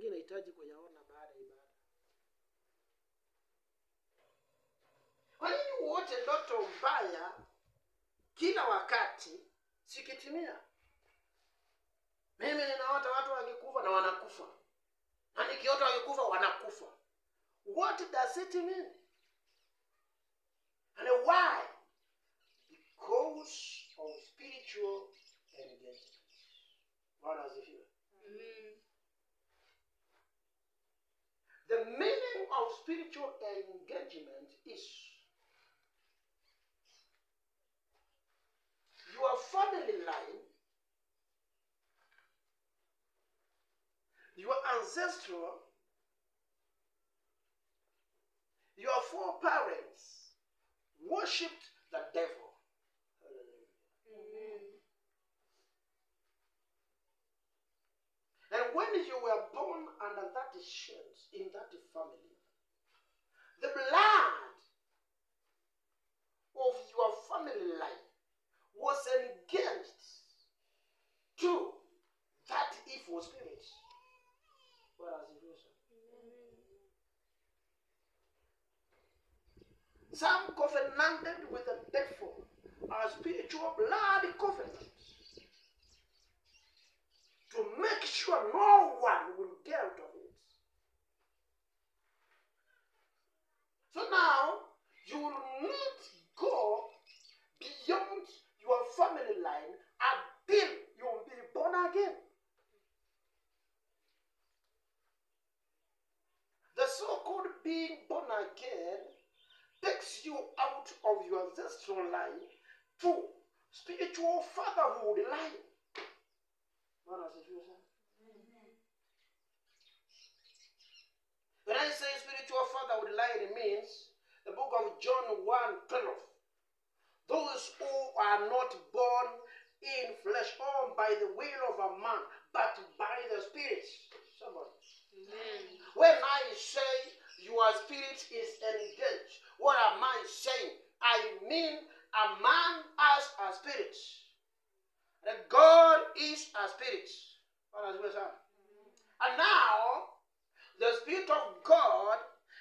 mengi nahitaji kuyaona baada ya ibada. Kwa nini wote ndoto mbaya kila wakati sikitimia? Mimi ninaota watu wakikufa na wanakufa, na nikiota wakikufa wanakufa. What does it mean? And why? Because of spiritual engagement. What does it mean? Amen. The meaning of spiritual engagement is your family line, your ancestral, your foreparents worshipped the devil. Hallelujah. Amen. And when you were born under that shade, in that family, the blood of your family line was engaged to that evil spirit. Whereas it was some covenanted with the devil are spiritual blood covenants to make sure no one will get out of it. So now you will not go beyond your family line until you will be born again. The so-called being born again takes you out of your ancestral line to spiritual fatherhood line. What does it mean? When I say spiritual fatherhood line, it means the book of John 1:12. Those who are not born in flesh or by the will of a man, but by the Spirit. Somebody. Amen. When I say your spirit is engaged, what am I saying? I mean a man has a spirit. And God is a spirit. What does it say? And now, the Spirit of God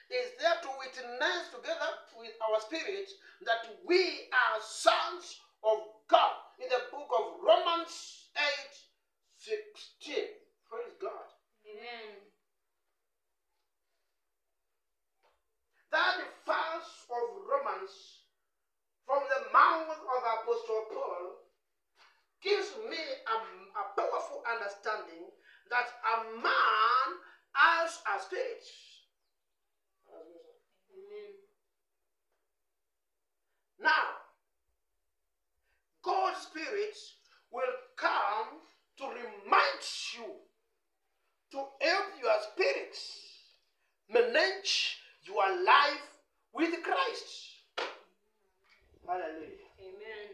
is there to witness together with our spirit that we are sons of God. In the book of Romans 8:16. Praise God. Amen. That verse of Romans from the mouth of Apostle Paul gives me a powerful understanding that a man has a spirit. Amen. Now, God's Spirit will come to remind you, to help your spirit manage your life with Christ. Hallelujah. Amen.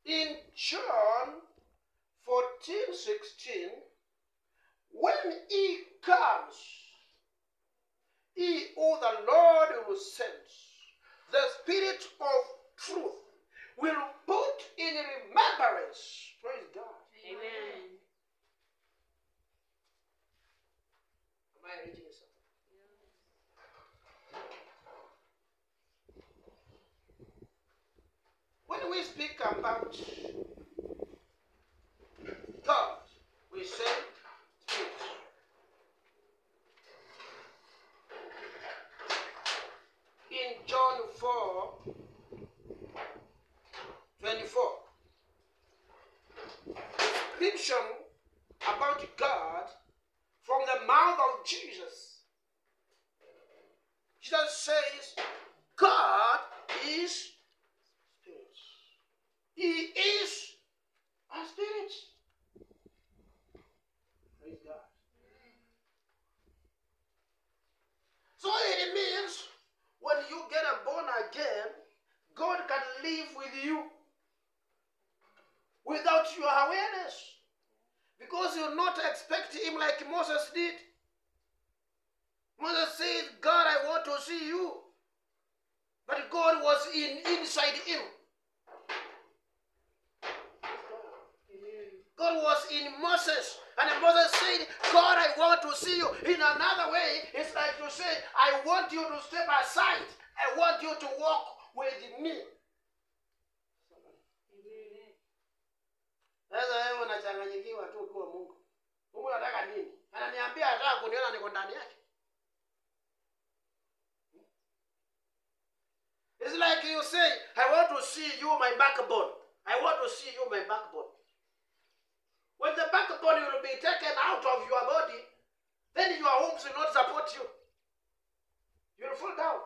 In John 14:16, when he comes, he who the Lord will send, the Spirit of truth, will put in remembrance. Praise God. Amen. Am I reading something? When we speak about God, we say spirit. In John 4:24, description about God from the mouth of Jesus. Jesus says, God is spirit. He is a spirit. Praise God. So it means when you get born again, God can live with you without your awareness. Because you not expect him like Moses did. Moses said, God, I want to see you. But God was inside him. God was in Moses, And Moses said, God, I want to see you. In another way, it's like to say, I want you to step aside. I want you to walk with me. Sasa wewe unachanganyikiwa tu kwa Mungu. Mungu anataka nini? Ananiambia anataka kuniona niko ndani yake. It's like you say, I want to see you my backbone. I want to see you my backbone. When the backbone will be taken out of your body, then your homes will not support you. You will fall down.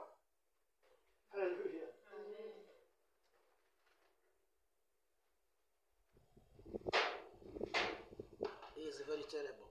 Hallelujah. He is very terrible.